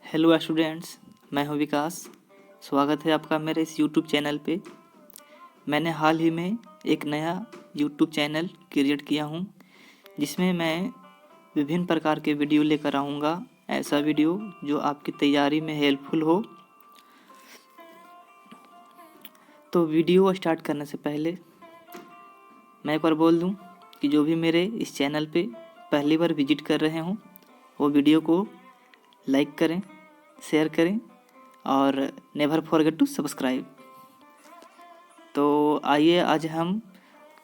Hello students, मैं हूं विकास। स्वागत है आपका मेरे इस यूट्यूब चैनल पे। मैंने हाल ही में एक नया यूट्यूब चैनल क्रिएट किया हूं, जिसमें मैं विभिन्न प्रकार के वीडियो लेकर आऊँगा। ऐसा वीडियो जो आपकी तैयारी में हेल्पफुल हो। तो वीडियो स्टार्ट करने से पहले मैं एक बार बोल दूं कि जो भी मेरे इस चैनल पे पहली बार विजिट कर रहे हों, वो वीडियो को लाइक करें, शेयर करें और नेवर फॉरगेट टू सब्सक्राइब। तो आइए आज हम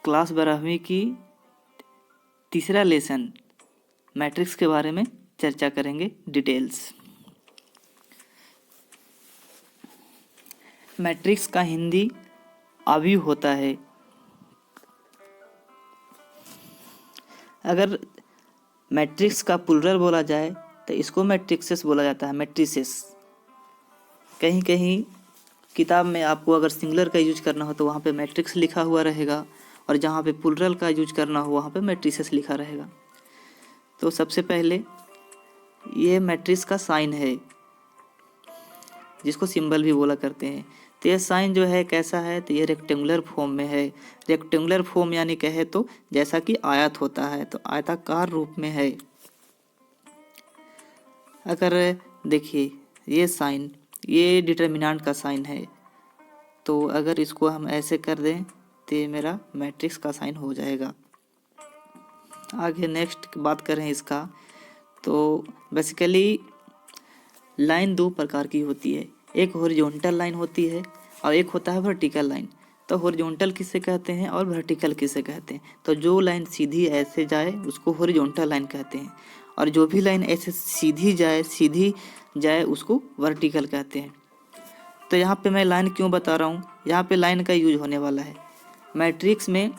क्लास 12वीं की तीसरा लेसन मैट्रिक्स के बारे में चर्चा करेंगे डिटेल्स। मैट्रिक्स का हिंदी अवयव होता है। अगर मैट्रिक्स का प्लूरल बोला जाए तो इसको मैट्रिक्सेस बोला जाता है, मैट्रिसेस। कहीं कहीं किताब में आपको अगर सिंगुलर का यूज करना हो तो वहाँ पे मैट्रिक्स लिखा हुआ रहेगा, और जहाँ पे प्लूरल का यूज करना हो वहाँ पे मैट्रिसेस लिखा रहेगा। तो सबसे पहले ये मैट्रिक्स का साइन है, जिसको सिंबल भी बोला करते हैं। तो यह साइन जो है कैसा है, तो ये रेक्टेंगुलर फॉर्म में है। रेक्टेंगुलर फॉर्म यानी कहे तो जैसा कि आयत होता है, तो आयताकार रूप में है। अगर देखिए ये साइन, ये डिटर्मिनेंट का साइन है, तो अगर इसको हम ऐसे कर दें तो ये मेरा मैट्रिक्स का साइन हो जाएगा। आगे नेक्स्ट बात करें इसका, तो बेसिकली लाइन दो प्रकार की होती है। एक हॉरिजॉन्टल लाइन होती है और एक होता है वर्टिकल लाइन। तो हॉरिजॉन्टल किसे कहते हैं और वर्टिकल किसे कहते हैं? तो जो लाइन सीधी ऐसे जाए उसको हॉरिजॉन्टल लाइन कहते हैं, और जो भी लाइन ऐसे सीधी जाए उसको वर्टिकल कहते हैं। तो यहाँ पे मैं लाइन क्यों बता रहा हूँ, यहाँ पे लाइन का यूज होने वाला है। मैट्रिक्स में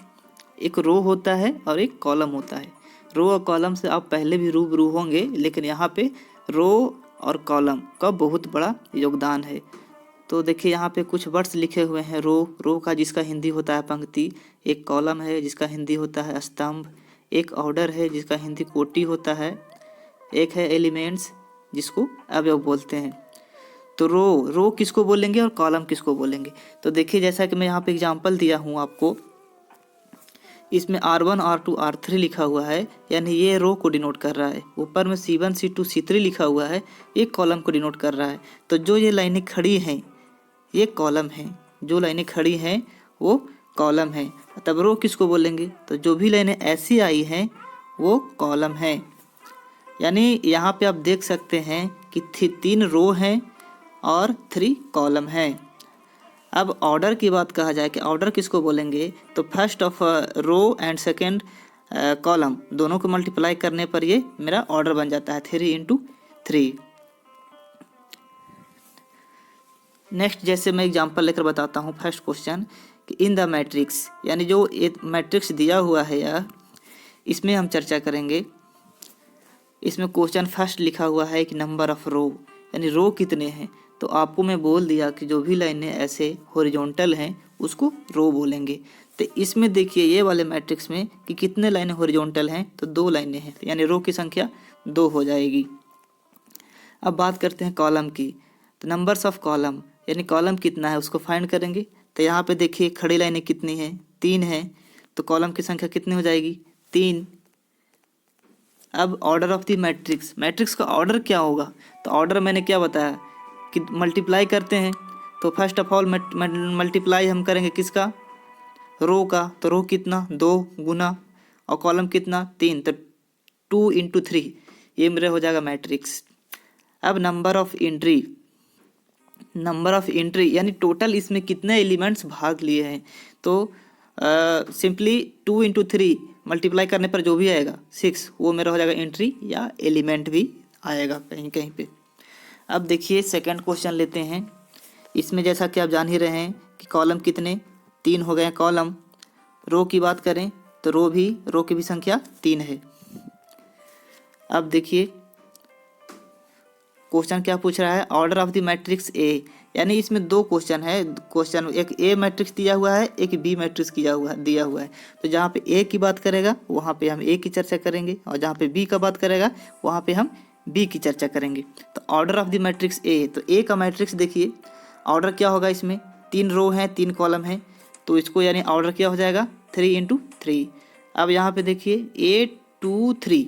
एक रो होता है और एक कॉलम होता है। रो और कॉलम से आप पहले भी रूबरू होंगे, लेकिन यहाँ पे रो और कॉलम का बहुत बड़ा योगदान है। तो देखिए यहाँ पे कुछ वर्ड्स लिखे हुए हैं। रो का जिसका हिंदी होता है पंक्ति, एक कॉलम है जिसका हिंदी होता है स्तंभ, एक ऑर्डर है जिसका हिंदी कोटि होता है, एक है एलिमेंट्स जिसको अवयव बोलते हैं। तो रो किसको बोलेंगे और कॉलम किसको बोलेंगे? तो देखिए जैसा कि मैं यहाँ पे एग्जांपल दिया हूँ आपको, इसमें R1 R2 R3 लिखा हुआ है, यानी ये रो को डिनोट कर रहा है। ऊपर में C1 C2 C3 लिखा हुआ है, ये कॉलम को डिनोट कर रहा है। तो जो ये लाइनें खड़ी हैं ये कॉलम हैं, जो लाइनें खड़ी हैं वो कॉलम हैं। तब रो किसको बोलेंगे? तो जो भी लाइनें ऐसी आई हैं वो कॉलम हैं। यानी यहाँ पे आप देख सकते हैं कि 3 रो हैं और 3 कॉलम हैं। अब ऑर्डर की बात कहा जाए कि ऑर्डर किसको बोलेंगे, तो first of row and second column दोनों को मल्टीप्लाई करने पर ये मेरा ऑर्डर बन जाता है 3 × 3। नेक्स्ट जैसे मैं एग्जांपल लेकर बताता हूँ। फर्स्ट क्वेश्चन कि इन द मैट्रिक्स, यानी जो एक मैट्रिक्स दिया हुआ है यह, इसमें हम चर्चा करेंगे। इसमें क्वेश्चन फर्स्ट लिखा हुआ है कि नंबर ऑफ रो, यानी रो कितने हैं। तो आपको मैं बोल दिया कि जो भी लाइनें ऐसे हॉरिजॉन्टल हैं उसको रो बोलेंगे। तो इसमें देखिए ये वाले मैट्रिक्स में कि कितने लाइनें हॉरिजॉन्टल हैं, तो 2 लाइनें हैं, यानी रो की संख्या 2 हो जाएगी। अब बात करते हैं कॉलम की। तो नंबर्स ऑफ कॉलम, यानी कॉलम कितना है उसको फाइंड करेंगे। तो यहाँ पे देखिए खड़ी लाइनें कितनी हैं, 3 हैं, तो कॉलम की संख्या कितनी हो जाएगी? 3। अब order of the matrix, matrix का ऑर्डर क्या होगा? तो ऑर्डर मैंने क्या बताया कि मल्टीप्लाई करते हैं। तो फर्स्ट ऑफ ऑल मल्टीप्लाई हम करेंगे किसका? रो का। तो रो कितना? 2 गुना, और कॉलम कितना? 3, तो 2 × 3 ये मेरा हो जाएगा मैट्रिक्स। अब number of entry, number of entry यानी टोटल इसमें कितने एलिमेंट्स भाग लिए हैं। तो सिंपली 2 × 3 मल्टीप्लाई करने पर जो भी आएगा 6, वो मेरा हो जाएगा एंट्री, या एलिमेंट भी आएगा कहीं कहीं पे। अब देखिए सेकंड क्वेश्चन लेते हैं। इसमें जैसा कि आप जान ही रहे हैं कि कॉलम कितने? 3 हो गए कॉलम। रो की बात करें तो रो की भी संख्या 3 है। अब देखिए क्वेश्चन क्या पूछ रहा है, order of the matrix A, यानी इसमें 2 क्वेश्चन है। क्वेश्चन एक ए मैट्रिक्स दिया हुआ है, एक बी मैट्रिक्स दिया हुआ है। तो जहाँ पे ए की बात करेगा वहाँ पे हम ए की चर्चा करेंगे, और जहाँ पे बी का बात करेगा वहाँ पे हम बी की चर्चा करेंगे। तो order of the matrix A, तो ए का मैट्रिक्स देखिए ऑर्डर क्या होगा, इसमें 3 रो हैं 3 कॉलम हैं, तो इसको यानी ऑर्डर क्या हो जाएगा 3 × 3। अब यहाँ पे देखिए A 2 3,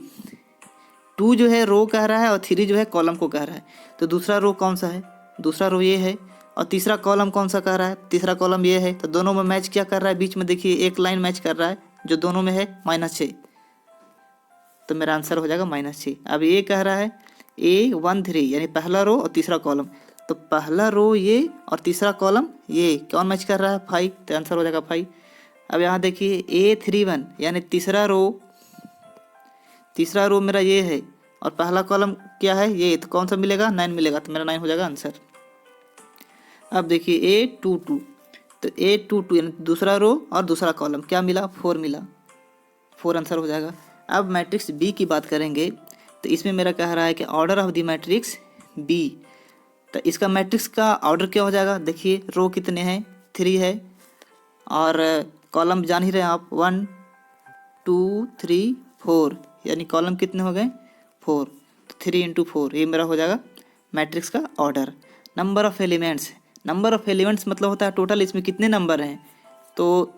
2 जो है रो कह रहा है और 3 जो है कॉलम को कह रहा है। तो दूसरा रो कौन सा है, दूसरा रो ये है, और तीसरा कॉलम कौन सा कह रहा है, तीसरा कॉलम ये है। तो दोनों में मैच क्या कर रहा है, बीच में देखिए एक लाइन मैच कर रहा है जो दोनों में है -6, तो मेरा आंसर हो जाएगा -6। अब ये कह रहा है A 1 3 यानी पहला रो और तीसरा कॉलम, तो पहला रो ये और तीसरा कॉलम ये कौन मैच कर रहा है 5, तो आंसर हो जाएगा 5। अब यहाँ देखिए A 3 1 यानी तीसरा रो मेरा ये है और पहला कॉलम क्या है ये, तो कौन सा मिलेगा 9 मिलेगा, तो मेरा 9 हो जाएगा आंसर। अब देखिए A 2 2, तो A 2 2 यानी दूसरा रो और दूसरा कॉलम क्या मिला 4 मिला, 4 आंसर हो जाएगा। अब मैट्रिक्स बी की बात करेंगे, तो इसमें मेरा कह रहा है कि order of the matrix B, तो इसका मैट्रिक्स का ऑर्डर क्या हो जाएगा, देखिए रो कितने हैं 3 है और कॉलम जान ही रहे हैं आप 1 2 3 4, यानी कॉलम कितने हो गए 4, तो 3 × 4 ये मेरा हो जाएगा मैट्रिक्स का order. Number of elements, number of elements मतलब होता है टोटल इसमें कितने नंबर हैं, तो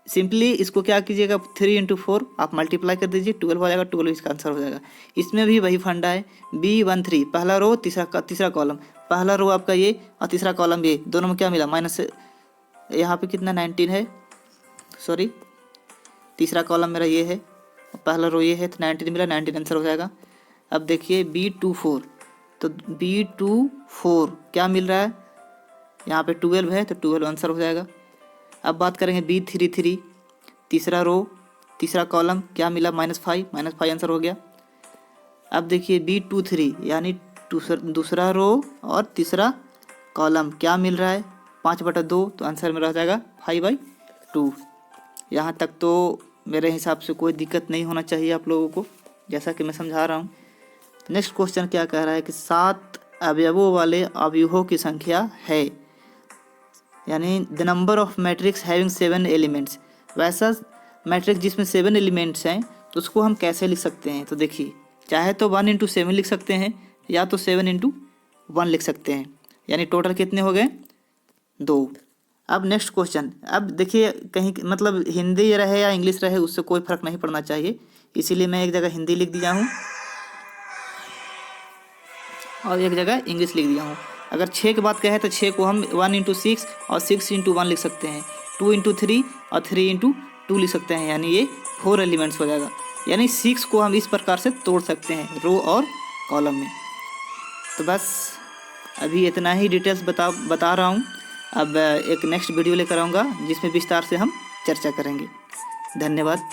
सिंपली इसको क्या कीजिएगा 3 × 4 आप मल्टीप्लाई कर दीजिए 12 हो जाएगा, 12 इसका आंसर हो जाएगा। इसमें भी वही फंडा है, B 1 3 पहला रो तीसरा कॉलम, पहला रो आपका ये और तीसरा कॉलम ये, दोनों में क्या मिला माइनस, यहाँ पे कितना 19 है, सॉरी तीसरा कॉलम मेरा ये है और पहला रो ये है, तो 19 मिला, 19 आंसर हो जाएगा। अब देखिए B 2 4, तो B 2 4 क्या मिल रहा है, यहाँ पे 12 है तो 12 आंसर हो जाएगा। अब बात करेंगे B 3 3 तीसरा रो तीसरा कॉलम क्या मिला -5 आंसर हो गया। अब देखिए B 2 3 यानी दूसरा रो और तीसरा कॉलम क्या मिल रहा है 5/2, तो आंसर मेरा हो जाएगा 5/2। यहाँ तक तो मेरे हिसाब से कोई दिक्कत नहीं होना चाहिए आप लोगों को, जैसा कि मैं समझा रहा हूँ। नेक्स्ट क्वेश्चन क्या कह रहा है कि 7 अवयवों वाले अवयवों की संख्या है, यानी the number of matrix having 7 elements, वैसा मैट्रिक्स जिसमें 7 एलिमेंट्स हैं तो उसको हम कैसे लिख सकते हैं, तो देखिए चाहे तो 1 × 7 लिख सकते हैं या तो 7 × 1 लिख सकते हैं, यानी टोटल कितने हो गए 2। अब नेक्स्ट क्वेश्चन, अब देखिए कहीं मतलब हिंदी रहे या इंग्लिश रहे उससे कोई फ़र्क नहीं पड़ना चाहिए, इसीलिए मैं एक जगह हिंदी लिख दिया हूँ और एक जगह इंग्लिश लिख दिया हूँ। अगर 6 की बात कहें तो 6 को हम 1 × 6 और 6 × 1 लिख सकते हैं, 2 × 3 और 3 × 2 लिख सकते हैं, यानी ये 4 एलिमेंट्स हो जाएगा। यानी 6 को हम इस प्रकार से तोड़ सकते हैं रो और कॉलम में। तो बस अभी इतना ही डिटेल्स बता रहा हूँ। अब एक नेक्स्ट वीडियो लेकर आऊँगा जिसमें विस्तार से हम चर्चा करेंगे। धन्यवाद।